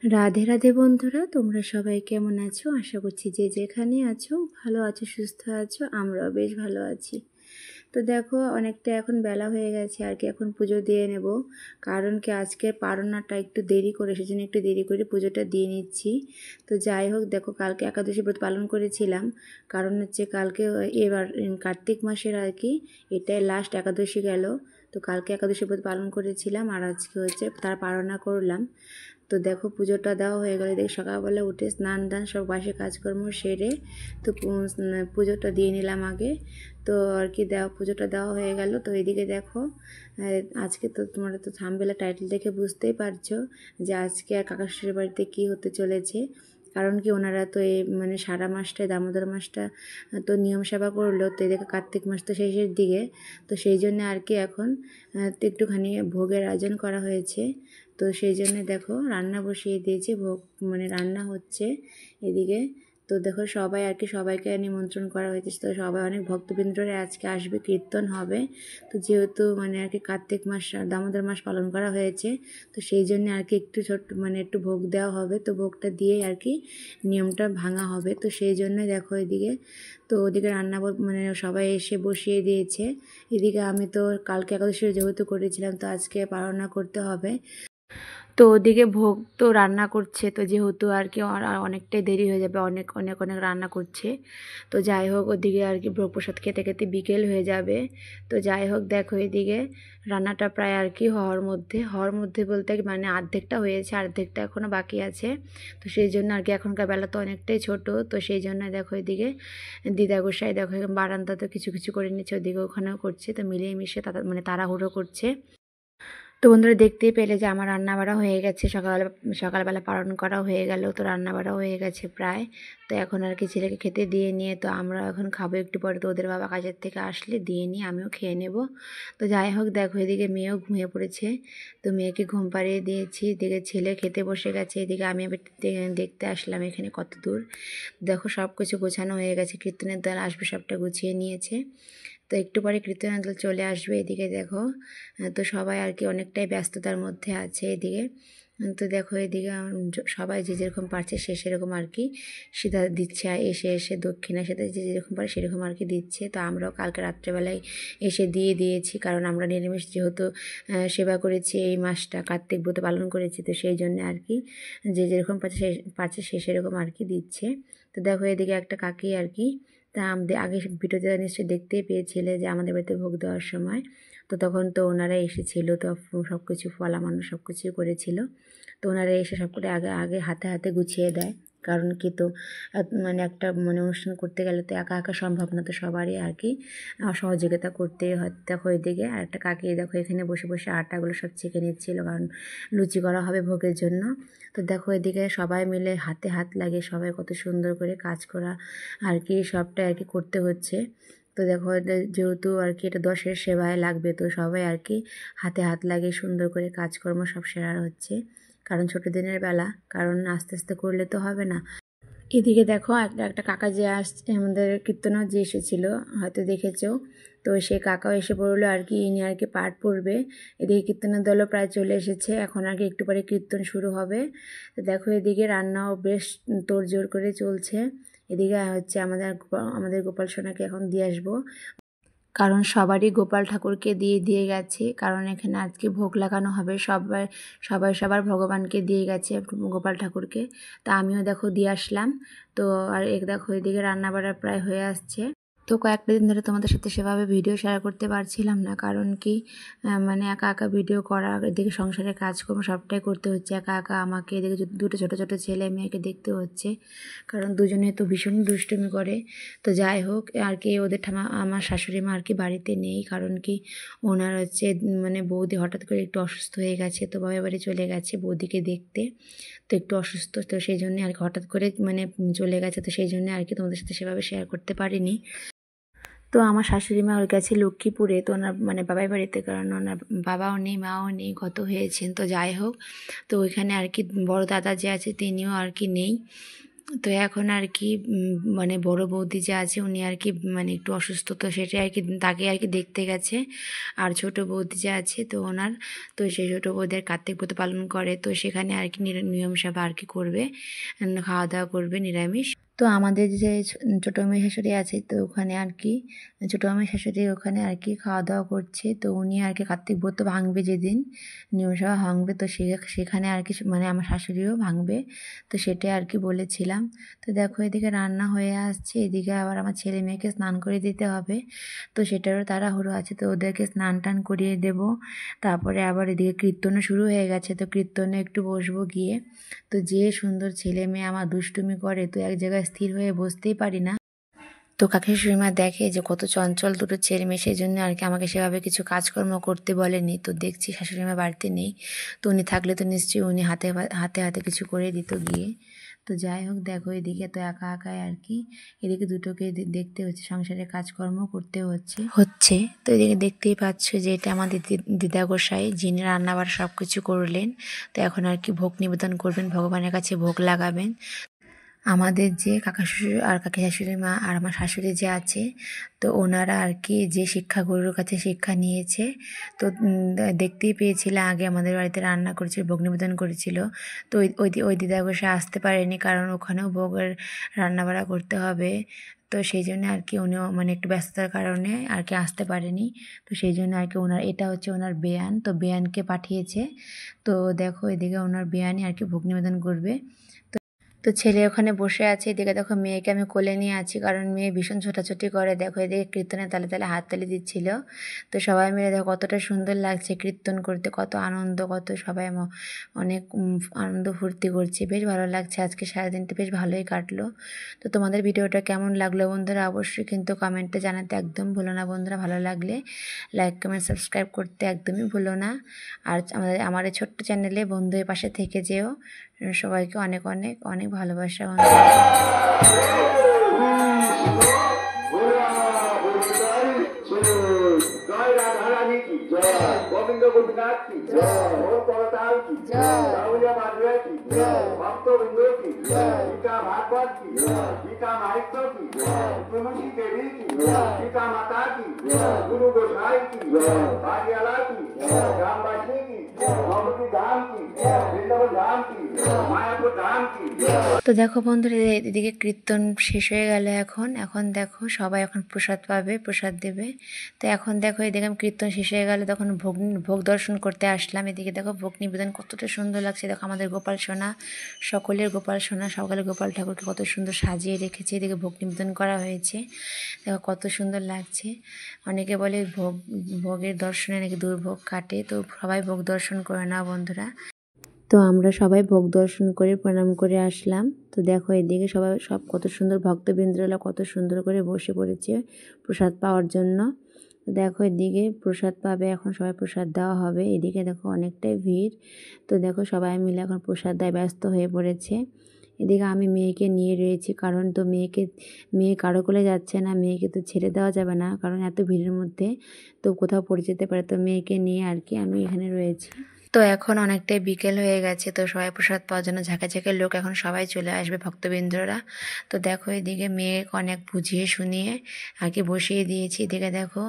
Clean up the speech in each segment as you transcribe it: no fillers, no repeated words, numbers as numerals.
রাধে রাধে বন্ধুরা, তোমরা সবাই কেমন আছো? আশা করছি যে যেখানে আছো ভালো আছো, সুস্থ আছো। আমরাও বেশ ভালো আছি। তো দেখো, অনেকটা এখন বেলা হয়ে গেছে আর কি, এখন পুজো দিয়ে নেব। কারণ কি, আজকে পারনাটা একটু দেরি করে, সেজন্য একটু দেরি করে পুজোটা দিয়ে নিচ্ছি। তো যাই হোক, দেখো কালকে একাদশী ব্রত পালন করেছিলাম। কারণ হচ্ছে কালকে এবার কার্তিক মাসের আর কি এটাই লাস্ট একাদশী গেল। তো কালকে একাদশী ব্রত পালন করেছিলাম আর আজকে হচ্ছে তার পারনা করলাম। তো দেখো পুজোটা দেওয়া হয়ে গেলে, দেখি সকালবেলা উঠে স্নান দান সব বাসি কাজকর্ম সেরে তো পুজোটা দিয়ে নিলাম আগে। তো আর কি পুজোটা দেওয়া হয়ে গেল। তো এদিকে দেখো, আজকে তো তোমরা তো থাম্বনেইলে টাইটেল দেখে বুঝতেই পারছো যে আজকে আর কাকা শ্বশুরের বাড়িতে কী হতে চলেছে। কারণ কি, ওনারা তো এই সারা মাসটাই, দামোদর মাসটা তো নিয়ম সেবা করলো। তো এদিকে কার্তিক মাস তো শেষের দিকে। তো সেই জন্য আর কি এখন তো একটুখানি ভোগের আয়োজন করা হয়েছে। তো সেই জন্য দেখো রান্না বসিয়ে দিয়েছি, ভোগ রান্না হচ্ছে এদিকে। তো দেখো সবাই আর কি, সবাইকে নিমন্ত্রণ করা হয়েছে। তো সবাই, অনেক ভক্তবৃন্দরা আজকে আসবে, কীর্তন হবে। তো যেহেতু আর কি কার্তিক মাস দামোদর মাস পালন করা হয়েছে, তো সেই জন্য আর কি একটু ছোট্ট একটু ভোগ দেওয়া হবে। তো ভোগটা দিয়ে আর কি নিয়মটা ভাঙা হবে। তো সেই জন্য দেখো এদিকে, তো ওদিকে রান্না সবাই এসে বসিয়ে দিয়েছে। এদিকে আমি তো কালকে একাদশী যেহেতু করেছিলাম, তো আজকে পালনা করতে হবে। তো ওদিকে ভোগ তো রান্না করছে, তো যেহেতু আর কি অনেকটাই দেরি হয়ে যাবে, অনেক অনেক অনেক রান্না করছে। তো যাই হোক, ওদিকে আর কি ভোগ প্রসাদ খেতে খেতে বিকেল হয়ে যাবে। তো যাই হোক, দেখো এদিকে রান্নাটা প্রায় আর কি হওয়ার মধ্যে বলতে অর্ধেকটা হয়েছে, অর্ধেকটা এখনও বাকি আছে। তো সেই জন্য আর কি এখনকার বেলা তো অনেকটাই ছোট। তো সেই জন্য দেখো এদিকে দিদা গোসাই দেখো বারান্দা তো কিছু কিছু করে নিচ্ছে, ওদিকে ওখানেও করছে। তো মিলিয়ে মিশে তাড়াহুড়ো করছে। তো বন্ধুরা দেখতেই পেলে যে আমার রান্নাবাড়া হয়ে গেছে, সকালবেলা পালন করা হয়ে গেল। তো রান্নাবাড়া হয়ে গেছে প্রায়। তো এখন আর কি ছেলেকে খেতে দিয়ে নিয়ে তো আমরা এখন খাবো একটু পরে। তো ওদের বাবা কাজের থেকে আসলে দিয়ে নিয়ে আমিও খেয়ে নেব। তো যাই হোক, দেখো এদিকে মেয়েও ঘুমিয়ে পড়েছে। তো মেয়েকে ঘুম পাড়িয়ে দিয়েছি, এদিকে ছেলে খেতে বসে গেছে। এদিকে আমি আবার দেখতে আসলাম এখানে কত দূর। দেখো সব কিছু গোছানো হয়ে গেছে, কীর্তনের দল আসবে, সবটা গুছিয়ে নিয়েছে। তো একটু পরে কীর্তনের দল চলে আসবে। এদিকে দেখো, তো সবাই আর কি অনেকটাই ব্যস্ততার মধ্যে আছে এদিকে। তো দেখো এদিকে সবাই যে যেরকম পারছে সে সেরকম আর কি সিধা দিচ্ছে, এসে এসে দক্ষিণা সেটা যে যেরকম পারে সেরকম আর কি দিচ্ছে। তো আমরাও কালকে রাত্রেবেলায় এসে দিয়ে দিয়েছি, কারণ আমরা নিরামিষ যেহেতু সেবা করেছি, এই মাসটা কার্তিক ব্রত পালন করেছি। তো সেই জন্য আর কি যে যেরকম পারছে সে সেরকম আর কি দিচ্ছে। তো দেখো এদিকে একটা কাকি আর কি, তা আমাদের আগে ভিডিওতে নিশ্চয়ই দেখতেই পেয়েছিলে যে আমাদের বাড়িতে ভোগ দেওয়ার সময়, তো তখন তো ওনারা এসেছিল। তো সব কিছু ফল আমানো সব কিছুই করেছিল। তো ওনারা এসে সব করে আগে আগে হাতে হাতে গুছিয়ে দেয়। কারণ কি, তো একটা অনুষ্ঠান করতে গেলে তো একা একা সম্ভব না, তো সবারই আর কি সহযোগিতা করতেই হয়। দেখো এদিকে আর একটা কাকি দেখো এখানে বসে বসে আটাগুলো সব ছেঁকে নিচ্ছিল, কারণ লুচি করা হবে ভোগের জন্য। তো দেখো এদিকে সবাই মিলে হাতে হাত লাগিয়ে সবাই কত সুন্দর করে কাজ করা আর কি সবটাই আর কি করতে হচ্ছে। তো দেখো যেহেতু আর কি এটা দশের সেবায় লাগবে, তো সবাই আর কি হাতে হাত লাগিয়ে সুন্দর করে কাজকর্ম সব সেরা হচ্ছে। কারণ ছোটো দিনের বেলা, কারণ আস্তে আস্তে করলে তো হবে না। এদিকে দেখো একটা একটা কাকা যে আসছে, আমাদের কীর্তনও যে এসেছিলো, হয়তো দেখেছো। তো সেই কাকাও এসে পড়লো আর কি, ইনি আর কি পাঠ পড়বে। এদিকে কীর্তনের দলও প্রায় চলে এসেছে, এখন আর কি একটু পরে কীর্তন শুরু হবে। তো দেখো এদিকে রান্নাও বেশ তোড়জোড় করে চলছে। এদিকে হচ্ছে আমাদের গোপাল সোনাকে এখন দিয়ে আসবো, কারণ সবারই গোপাল ঠাকুরকে দিয়ে দিয়ে গেছে। কারণ এখানে আজকে ভোগ লাগানো হবে, সবাই সবাই সবার ভগবানকে দিয়ে গেছে গোপাল ঠাকুরকে। তা আমিও দেখো দিয়ে আসলাম। তো আর দেখো এদিকে রান্নাবাড়া প্রায় হয়ে আসছে। তো কয়েকটা দিন ধরে তোমাদের সাথে সেভাবে ভিডিও শেয়ার করতে পারছিলাম না, কারণ কি একা একা ভিডিও করা, এদিকে সংসারের কাজকর্ম সবটাই করতে হচ্ছে একা একা আমাকে। এদিকে দুটো ছোটো ছোটো ছেলে মেয়েকে দেখতে হচ্ছে, কারণ দুজনে তো ভীষণ দুষ্টুমি করে। তো যাই হোক আর কি, ওদের আমার শাশুড়ি মা আর কি বাড়িতে নেই, কারণ কি ওনার হচ্ছে বৌদি হঠাৎ করে একটু অসুস্থ হয়ে গেছে। তো বাবার বাড়ি চলে গেছে বৌদিকে দেখতে। তো একটু অসুস্থ, তো সেই জন্য আর কি হঠাৎ করে চলে গেছে। তো সেই জন্য আর কি তোমাদের সাথে সেভাবে শেয়ার করতে পারিনি। তো আমার শাশুড়ি মা ওর গেছে লক্ষ্মীপুরে, তো ওনার বাবার বাড়িতে, কারণ ওনার বাবাও নেই মাও নেই, গত হয়েছেন। তো যাই হোক, তো ওইখানে আর কি বড় দাদা যে আছে তিনিও আর কি নেই। তো এখন আর কি মানে বড় বৌদি যে আছে উনি আর কি মানে একটু অসুস্থ, তো সেটাই আর কি তাকে আর কি দেখতে গেছে। আর ছোট বৌদি যে আছে তো ওনার, তো সেই ছোটো বৌদি আর কার্তিক ব্রত পালন করে, তো সেখানে আর কি নিয়ম সভা আর কি করবে, খাওয়া দাওয়া করবে নিরামিষ। তো আমাদের যে ছোটো মেয়ে শাশুড়ি আছে তো ওখানে আর কি ছোটো মেয়ে শাশুড়ি ওখানে আর কি খাওয়া দাওয়া করছে। তো উনি আর কি কার্তিক ব্রত ভাঙবে যেদিন নিয়মসভা ভাঙবে, তো সেখানে আর কি মানে আমার শাশুড়িও ভাঙবে, তো সেটাই আর কি বলেছিলাম। তো দেখো এদিকে রান্না হয়ে আসছে, এদিকে আবার আমার ছেলে মেয়েকে স্নান করে দিতে হবে, তো সেটারও তাড়াহুড়ো আছে, তো ওদেরকে স্নান টান করিয়ে দেব। তারপরে আবার এদিকে কীর্তনও শুরু হয়ে গেছে, তো কীর্তনে একটু বসবো গিয়ে। তো যে সুন্দর ছেলে মেয়ে আমার দুষ্টুমি করে, তো এক জায়গায় স্থির হয়ে বসতেই পারি না। তো কাকি শাশুড়িমা দেখে যে কত চঞ্চল দুটো ছেলে মেয়ে, সেই জন্য আর কি আমাকে সেভাবে কিছু কাজকর্ম করতে বলেনি। তো দেখছি শাশুড়িমা বাড়িতে নেই, তো উনি থাকলে তো নিশ্চয়ই উনি হাতে হাতে হাতে কিছু করে দিত গিয়ে। তো যাই হোক দেখো এদিকে তো একা একাই আর কি এদিকে দুটোকে দেখতে হচ্ছে, সংসারের কাজকর্ম করতে হচ্ছে। তো এদিকে দেখতেই পাচ্ছ যে এটা আমাদের দিদা গোসাই, যিনি রান্নাবাড়া সব কিছু করলেন। তো এখন আর কি ভোগ নিবেদন করবেন, ভগবানের কাছে ভোগ লাগাবেন। আমাদের যে কাকা শ্বশুর আর কাকি শাশুড়ি মা আর আমার শাশুড়ি যে আছে, তো ওনারা আর কি যে শিক্ষাগুরুর কাছে শিক্ষা নিয়েছে, তো দেখতেই পেয়েছিলাম আগে আমাদের বাড়িতে রান্না করেছিল, ভোগ নিবেদন করেছিল। তো ওই দিদা বসে আসতে পারেনি, কারণ ওখানেও ভোগের রান্নাবাড়া করতে হবে। তো সেই জন্য আর কি উনিও মানে একটু ব্যস্ততার কারণে আর কি আসতে পারেনি। তো সেই জন্য আর কি ওনার এটা হচ্ছে ওনার বেয়ান, তো বেয়ানকে পাঠিয়েছে। তো দেখো এদিকে ওনার বেয়ানই আর কি ভোগ নিবেদন করবে। তো ছেলে ওখানে বসে আছে, এদিকে দেখো মেয়েকে আমি কোলে নিয়ে আছি, কারণ মেয়ে ভীষণ ছোটাছুটি করে। দেখো এদিকে কীর্তনের তালে তালে হাততালি দিচ্ছিল। তো সবাই মিলে দেখো কতটা সুন্দর লাগছে কীর্তন করতে, কত আনন্দ, কত সবাই অনেক আনন্দ ফুর্তি করছে, বেশ ভালো লাগছে। আজকে সারাদিনটা বেশ ভালোই কাটলো। তো তোমাদের ভিডিওটা কেমন লাগলো বন্ধুরা অবশ্যই কিন্তু কমেন্টে জানাতে একদম ভুলো না বন্ধুরা। ভালো লাগলে লাইক কমেন্ট সাবস্ক্রাইব করতে একদমই ভুলো না। আর আমার এই ছোট্ট চ্যানেলে বন্ধুদের পাশে থেকে যেও। সবাইকে অনেক অনেক অনেক ভালোবাসা জয় রাধা রানী কি জয়, গোবিন্দ গোপীনাথ কি জয়, ওর করতাল কি জয়, রাউলিয়া মাধুরী কি জয়, ভক্তবৃন্দ কি জয়, গীতা ভাগবত কি জয়, গীতা মাহিত্য কি জয়, তুলসী দেবী কি জয়, গীতা মাতা কি জয়, গুরু গোসাই কি জয়, বাড়িয়ালা কি জয়, গ্রামবাসী কি জয়, ভগবতী ধাম কি জয়, বৃন্দাবন ধাম কি জয়, মায়াপুর ধাম কি জয়। তো দেখো বন্ধুরা এদিকে কীর্তন শেষ হয়ে গেল, এখন দেখো সবাই এখন প্রসাদ পাবে, প্রসাদ দেবে। তো এখন দেখো এদিকে কীর্তন শেষ হয়ে গেল, তখন ভোগ দর্শন করতে আসলাম। এদিকে দেখো ভোগ নিবেদন কতটা সুন্দর লাগছে, দেখো আমাদের গোপাল সোনা, সকলের গোপাল সোনা, সকালে গোপাল ঠাকুরকে কত সুন্দর সাজিয়ে রেখেছে। এদিকে ভোগ নিবেদন করা হয়েছে, দেখো কত সুন্দর লাগছে। অনেকে বলে ভোগের দর্শনে নাকি দুর্ভোগ কাটে, তো সবাই ভোগ দর্শন করে না বন্ধুরা। তো আমরা সবাই ভোগ দর্শন করে প্রণাম করে আসলাম। তো দেখো এদিকে সব কত সুন্দর ভক্তবৃন্দরা কত সুন্দর করে বসে পড়েছে প্রসাদ পাওয়ার জন্য। দেখো এদিকে প্রসাদ পাবে, এখন সবাই প্রসাদ দেওয়া হবে। এদিকে দেখো অনেকটাই ভিড়, তো দেখো সবাই মিলে এখন প্রসাদ দেয় ব্যস্ত হয়ে পড়েছে। এদিকে আমি মেয়েকে নিয়ে রয়েছি, কারণ তো মেয়ে কারো কোলে যাচ্ছে না, মেয়েকে তো ছেড়ে দেওয়া যাবে না, কারণ এত ভিড়ের মধ্যে তো কোথাও পড়ে যেতে পারে। তো মেয়েকে নিয়ে আর কি আমি এখানে রয়েছি। তো এখন অনেকটাই বিকেল হয়ে গেছে, তো সবাই প্রসাদ পাওয়ার জন্য ঝাঁকে ঝাঁকে লোক এখন সবাই চলে আসবে ভক্তবৃন্দরা। তো দেখো এদিকে মেয়েকে অনেক বুঝিয়ে শুনিয়ে আর কি বসিয়ে দিয়েছি। এদিকে দেখো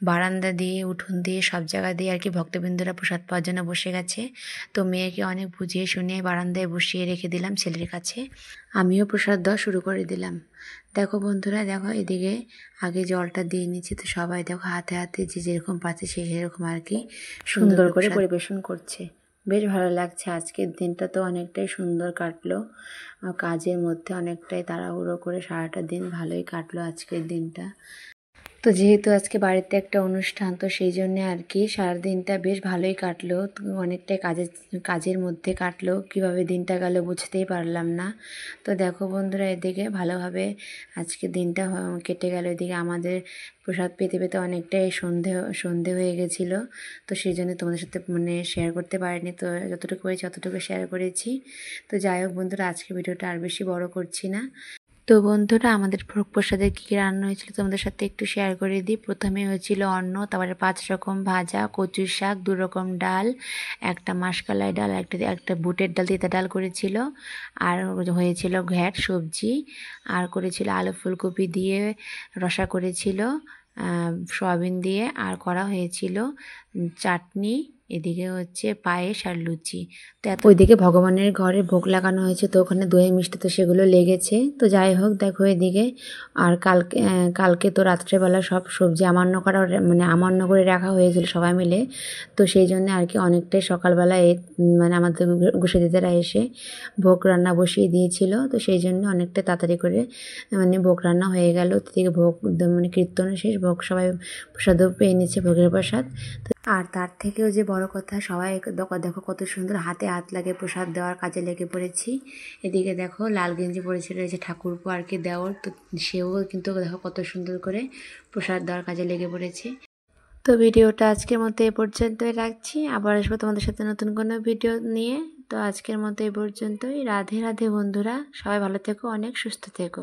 বারান্দা দিয়ে উঠোন দিয়ে সব জায়গা দিয়ে আর কি ভক্তবৃন্দরা প্রসাদ পাওয়ার জন্য বসে গেছে। তো মেয়েকে অনেক বুঝিয়ে শুনিয়ে বারান্দায় বসিয়ে রেখে দিলাম ছেলের কাছে, আমিও প্রসাদ দেওয়া শুরু করে দিলাম। দেখো বন্ধুরা দেখো এদিকে আগে জলটা দিয়ে নিচ্ছি, তো সবাই দেখো হাতে হাতে যে যেরকম পাচ্ছে সে সেরকম আর কি সুন্দর করে পরিবেশন করছে। বেশ ভালো লাগছে, আজকের দিনটা তো অনেকটাই সুন্দর কাটলো, কাজের মধ্যে অনেকটাই তাড়াহুড়ো করে সারাটা দিন ভালোই কাটলো আজকের দিনটা। তো যেহেতু আজকে বাড়িতে একটা অনুষ্ঠান, তো সেই জন্যে আর কি সারাদিনটা বেশ ভালোই কাটলো, অনেকটাই কাজের মধ্যে কাটলো, কিভাবে দিনটা গেল বুঝতেই পারলাম না। তো দেখো বন্ধুরা এদিকে ভালোভাবে আজকে দিনটা কেটে গেল। এদিকে আমাদের প্রসাদ পেতে পেতে অনেকটাই সন্ধে হয়ে গেছিলো, তো সেই জন্য তোমাদের সাথে মানে শেয়ার করতে পারিনি, তো যতটুকু হয়েছে ততটুকু শেয়ার করেছি। তো যাই হোক বন্ধুরা আজকে ভিডিওটা আর বেশি বড় করছি না। তো বন্ধুরা, আমাদের ভোগ প্রসাদে কী কী রান্না হয়েছিল তোমাদের সাথে একটু শেয়ার করে দিই। প্রথমে হয়েছিল অন্ন, তারপরে 5 রকম ভাজা, কচুর শাক, 2 রকম ডাল, একটা মাসকলাই ডাল, একটা বুটের ডাল, তিতা ডাল করেছিল, আর হয়েছিল ঘ্যাট সবজি, আর করেছিল আলু ফুলকপি দিয়ে রসা করেছিল, সয়াবিন দিয়ে, আর করা হয়েছিল চাটনি, এদিকে হচ্ছে পায়েস আর লুচি। তো ওইদিকে ভগবানের ঘরে ভোগ লাগানো হয়েছে, তো ওখানে দই মিষ্টি তো সেগুলো লেগেছে। তো যাই হোক, দেখো এদিকে আর কালকে তো রাত্রেবেলা সব সবজি আমান্য করা, মানে আমান্য করে রাখা হয়েছিল সবাই মিলে। তো সেই জন্য আর কি অনেকটাই সকালবেলা মানে আমাদের গোসা দিদারা এসে ভোগ রান্না বসিয়ে দিয়েছিল। তো সেই জন্য অনেকটা তাড়াতাড়ি করে মানে ভোগ রান্না হয়ে গেল। থেকে ভোগ মানে কীর্তন শেষ, ভোগ সবাই প্রসাদও পেয়ে নিচ্ছে, ভোগের প্রসাদ। আর তার থেকেও যে বড় কথা, সবাই দেখো কত সুন্দর হাতে হাত লাগে প্রসাদ দেওয়ার কাজে লেগে পড়েছি। এদিকে দেখো লাল গেঞ্জি পরেছে রয়েছে ঠাকুরপো আর কি দেওয়ার, তো সেও কিন্তু দেখো কত সুন্দর করে প্রসাদ দেওয়ার কাজে লেগে পড়েছে। তো ভিডিওটা আজকের মতো এ পর্যন্তই রাখছি, আবার আসবো তোমাদের সাথে নতুন কোনো ভিডিও নিয়ে। তো আজকের মতো এ পর্যন্তই। রাধে রাধে বন্ধুরা, সবাই ভালো থেকো, অনেক সুস্থ থেকো।